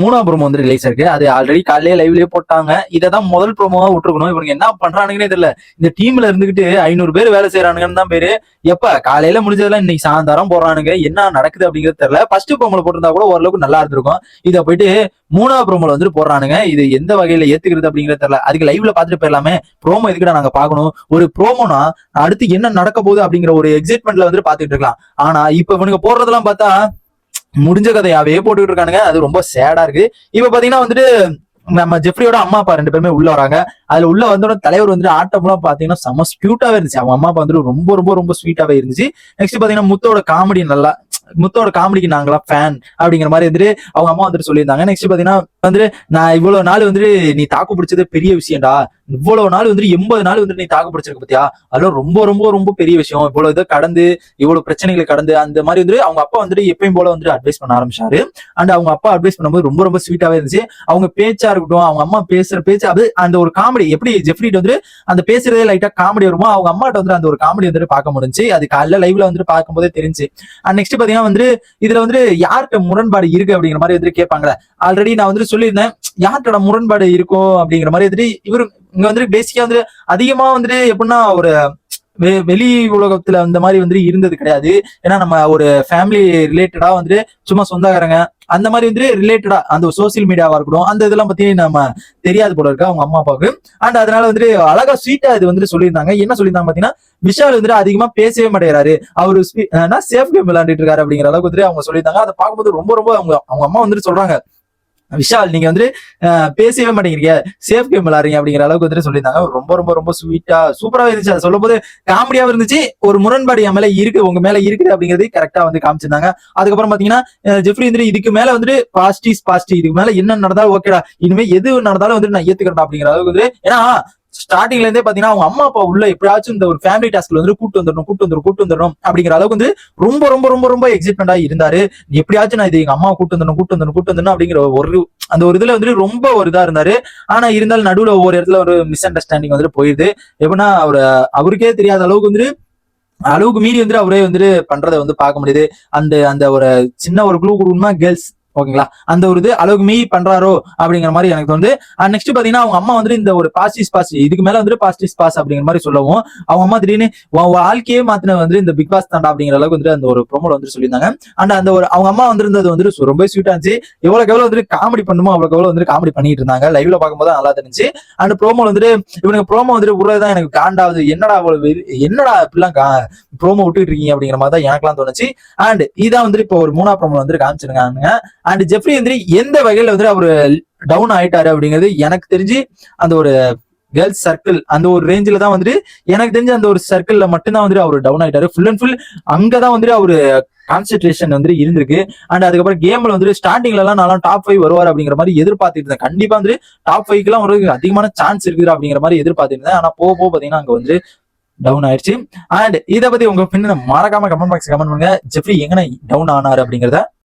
மூணாவது ப்ரோமோ வந்து ரிலீஸ் இருக்கு. அது ஆல்ரெடி காலையிலே லைவ்லயே போட்டாங்க. இதான் முதல் ப்ரோமோவா விட்டுருக்கணும். இவங்க என்ன பண்றானுங்கன்னே தெரியல. இந்த டீம்ல இருந்துகிட்டு 500 பேர் வேலை செய்யறானுங்கன்னு தான் பேரு. எப்ப காலையில முடிஞ்சதெல்லாம் இன்னைக்கு சாயந்தரம் போடுறானுங்க. என்ன நடக்குது அப்படிங்கிறது தெரியல. ஃபர்ஸ்ட் ப்ரோமோல போட்டிருந்தா கூட ஓரளவுக்கு நல்லா இருந்திருக்கும். இதை போயிட்டு மூணாவது ப்ரோமோல வந்து போடுறானுங்க. இது எந்த வகையில ஏத்துக்கிறது அப்படிங்கிறது தெரியல. அதுக்கு லைவ்ல பாத்துட்டு போயிடலாமே. ப்ரோமோ எதுக்கிட்ட நாங்க பாக்கணும். ஒரு ப்ரோமோனா அடுத்து என்ன நடக்க போகுது அப்படிங்கிற ஒரு எக்ஸைட்மெண்ட்ல வந்து பாத்துட்டு இருக்கலாம். ஆனா இப்ப இவனுக்கு போடுறதெல்லாம் பார்த்தா முடிஞ்ச கதையாவே போட்டுக்கிட்டு இருக்கானுங்க. அது ரொம்ப சேடா இருக்கு. இப்ப பாத்தீங்கன்னா வந்துட்டு நம்ம ஜெஃப்ரியோட அம்மா அப்பா 2 பேருமே உள்ள வராங்க. அதுல உள்ள வந்தோட தலைவர் வந்துட்டு ஆட்டம்லாம் பாத்தீங்கன்னா செம ஸ்கியூட்டாவே இருந்துச்சு. அவங்க அம்மா அப்பா வந்துட்டு ரொம்ப ரொம்ப ரொம்ப ஸ்வீட்டாவே இருந்துச்சு. நெக்ஸ்ட் பாத்தீங்கன்னா முத்தோட காமெடிக்கு நாங்களாம் ஃபேன் அப்படிங்கிற மாதிரி வந்துட்டு அவங்க அம்மா வந்துட்டு சொல்லியிருந்தாங்க. நெக்ஸ்ட் பாத்தீங்கன்னா வந்துட்டு நான் இவ்வளவு நாள் வந்துட்டு நீ தாக்கு பிடிச்சது பெரிய விஷயம்டா. இவ்வளவு நாள் வந்துட்டு 80 நாள் வந்துட்டு நீ தாக்கு பிடிச்சிருக்க பத்தியா, அதெல்லாம் ரொம்ப ரொம்ப ரொம்ப பெரிய விஷயம். இவ்வளவு இதை கடந்து இவ்வளவு பிரச்சனைகளை கடந்து அந்த மாதிரி வந்துட்டு அவங்க அப்பா வந்துட்டு எப்பயும் போல வந்துட்டு அட்வைஸ் பண்ண ஆரம்பிச்சாரு. அண்ட் அவங்க அப்பா அட்வைஸ் பண்ணும்போது ரொம்ப ரொம்ப ஸ்வீட்டாவே இருந்துச்சு. அவங்க பேச்சா இருக்கட்டும், அவங்க அம்மா பேசுற பேச்சு அது அந்த ஒரு காமெடி எப்படி ஜெஃப்ரிட் வந்து அந்த பேசுறதே லைட்டா காமெடி வருமோ அவங்க அம்மாட்ட வந்து அந்த ஒரு காமெடி வந்துட்டு பார்க்க முடிஞ்சு. அது காலைல லைவ்ல வந்துட்டு பார்க்கும்போதே தெரிஞ்சு. அண்ட் நெக்ஸ்ட் பாத்தீங்கன்னா வந்து இதுல வந்துட்டு யார்கிட்ட முரண்பாடு இருக்கு அப்படிங்கிற மாதிரி வந்துட்டு கேட்பாங்களே. ஆல்ரெடி நான் வந்துட்டு சொல்லியிருந்தேன் யார்கிட்ட முரண்பாடு இருக்கும் அப்படிங்கிற மாதிரி வந்துட்டு இவரு இங்க வந்துட்டு பேசிக்கா வந்துட்டு அதிகமா வந்துட்டு எப்படின்னா ஒரு வெளி உலகத்துல அந்த மாதிரி வந்துட்டு இருந்தது கிடையாது. ஏன்னா நம்ம ஒரு ஃபேமிலி ரிலேட்டடா வந்துட்டு சும்மா சொந்தக்காரங்க அந்த மாதிரி வந்துட்டு ரிலேட்டடா அந்த சோசியல் மீடியாவா இருக்கட்டும் அந்த இதெல்லாம் பத்தி நம்ம தெரியாது போல இருக்கு அவங்க அம்மா அப்பாவுக்கு. அண்ட் அதனால வந்துட்டு அழகா ஸ்வீட்டா இது வந்துட்டு சொல்லியிருந்தாங்க. என்ன சொல்லியிருந்தாங்க பாத்தீங்கன்னா விஷால் வந்துட்டு அதிகமா பேசவே மாட்டேறாரு. அவரு சேஃப் கேம் விளையாண்டுட்டு இருக்காரு அப்படிங்கிற அளவுக்கு வந்துட்டு அவங்க சொல்லியிருந்தாங்க. அதை பார்க்கும்போது ரொம்ப ரொம்ப அவங்க அம்மா வந்துட்டு சொல்றாங்க விஷால் நீங்க வந்து பேசவே மாட்டேங்கிறீங்க, சேஃப் கேம் விளையாடுறீங்க அப்படிங்கிற அளவுக்கு வந்துட்டு சொல்லியிருந்தாங்க. ரொம்ப ரொம்ப ரொம்ப ஸ்வீட்டா சூப்பராக இருந்துச்சு. அதை சொல்லும் போது காமெடியாவும் இருந்துச்சு. ஒரு முரண்பாடு என் மேல இருக்கு உங்க மேல இருக்குது அப்படிங்கிறது கரெக்டா வந்து காமிச்சிருந்தாங்க. அதுக்கப்புறம் பாத்தீங்கன்னா ஜெஃப்ரி வந்துட்டு இதுக்கு மேல வந்துட்டு பாஸ்ட் இதுக்கு மேல என்ன நடந்தாலும் ஓகேடா, இனிமே எது நடந்தாலும் வந்துட்டு நான் ஏத்துக்கிறேன் அப்படிங்கிற அளவுக்கு வந்து ஏன்னா ஸ்டார்டிங்ல இருந்தே பாத்தீங்கன்னா அவங்க அம்மா அப்பா உள்ள எப்படியாச்சும் இந்த ஒரு ஃபேமிலி டாஸ்க்ல வந்து கூட்டு வந்துடணும் அப்படிங்கிற அளவுக்கு வந்து ரொம்ப ரொம்ப ரொம்ப ரொம்ப எக்ஸைட்மெண்டா இருந்தாரு. எப்படியாச்சும் நான் இது எங்க அம்மா கூட்டு வந்துடணும் அப்படிங்கிற ஒரு அந்த ஒரு இதுல வந்துட்டு ரொம்ப ஒரு இதா இருந்தாரு. ஆனா இருந்தாலும் நடுவுல ஒவ்வொரு இடத்துல ஒரு மிஸ் அண்டர்ஸ்டாண்டிங் வந்துட்டு போயிருது. எப்படின்னா அவருக்கே தெரியாத அளவுக்கு வந்துட்டு அளவுக்கு மீறி வந்துட்டு அவரே வந்துட்டு பண்றதை வந்து பார்க்க முடியுது. அந்த அந்த ஒரு சின்ன ஒரு குழு குழுன்னா கேர்ள்ஸ் ஓகேங்களா, அந்த ஒரு இது அளவுக்கு மீறி பண்றாரோ அப்படிங்கிற மாதிரி எனக்கு வந்து நெக்ஸ்ட் பாத்தீங்கன்னா அவங்க அம்மா வந்து இந்த ஒரு பாஸ் இதுக்கு மேல வந்துட்டு பாஸ் அப்படிங்கிற மாதிரி சொல்லவும் அவங்க அம்மா திடீர்னு வாழ்க்கையே மாத்தின வந்து இந்த பிக் பாஸ் தாண்டா அப்படிங்கிற அளவுக்கு வந்துட்டு அந்த ஒரு ப்ரோமோல வந்து சொல்லியிருந்தாங்க. அண்ட் அந்த ஒரு அவங்க அம்மா வந்திருந்தது வந்துட்டு ரொம்ப ஸ்வீட்டா இருந்துச்சு. எவ்வளவுக்கு எவ்வளவு வந்துட்டு காமெடி பண்ணுமோ அவ்வளவுக்கு எவ்வளவு வந்துட்டு காமெடி பண்ணிட்டு இருந்தாங்க. லைவ்ல பார்க்கும்போது நல்லா தெரிஞ்சு. அண்ட் ப்ரோமோ வந்துட்டு இவனுக்கு ப்ரோமோ வந்துட்டு உருவதான் எனக்கு காண்டாவது. என்னடா இப்படிலாம் ப்ரோமோ விட்டுட்டு இருக்கீங்க அப்படிங்கிற மாதிரி தான் எனக்குலாம் தோணுச்சு. அண்ட் இதான் வந்துட்டு இப்போ ஒரு 3ஆவது ப்ரோமோ வந்துட்டு காமிச்சிருக்காங்க. அண்ட் ஜெஃப்ரி வந்து எந்த வகையில வந்து அவரு டவுன் ஆயிட்டாரு அப்படிங்கிறது எனக்கு தெரிஞ்சு அந்த ஒரு கேர்ள்ஸ் சர்க்கிள் அந்த ஒரு ரேஞ்சில தான் வந்துட்டு எனக்கு தெரிஞ்சு அந்த ஒரு சர்க்கிள்ல மட்டும்தான் வந்துட்டு அவர் டவுன் ஆயிட்டாரு. ஃபுல் அண்ட் ஃபுல் அங்கதான் வந்துட்டு அவரு கான்சென்ட்ரேஷன் வந்து இருந்திருக்கு. அண்ட் அதுக்கப்புறம் கேம்ல வந்து ஸ்டார்டிங்ல எல்லாம் நல்லா டாப் 5 வருவார் அப்படிங்கிற மாதிரி எதிர்பார்த்துட்டு இருந்தேன். கண்டிப்பா வந்து டாப் 5 எல்லாம் ஒரு அதிகமான சான்ஸ் இருக்குது அப்படிங்கிற மாதிரி எதிர்பார்த்துட்டு இருந்தேன். ஆனா போக பாத்தீங்கன்னா அங்க வந்து டவுன் ஆயிடுச்சு. அண்ட் இதை பத்தி உங்க பின்ன மறக்காம கமெண்ட் பாக்ஸ் கமெண்ட் பண்ணுங்க. ஜெஃப்ரி எங்க டவுன் ஆனாரு அப்படிங்கறத.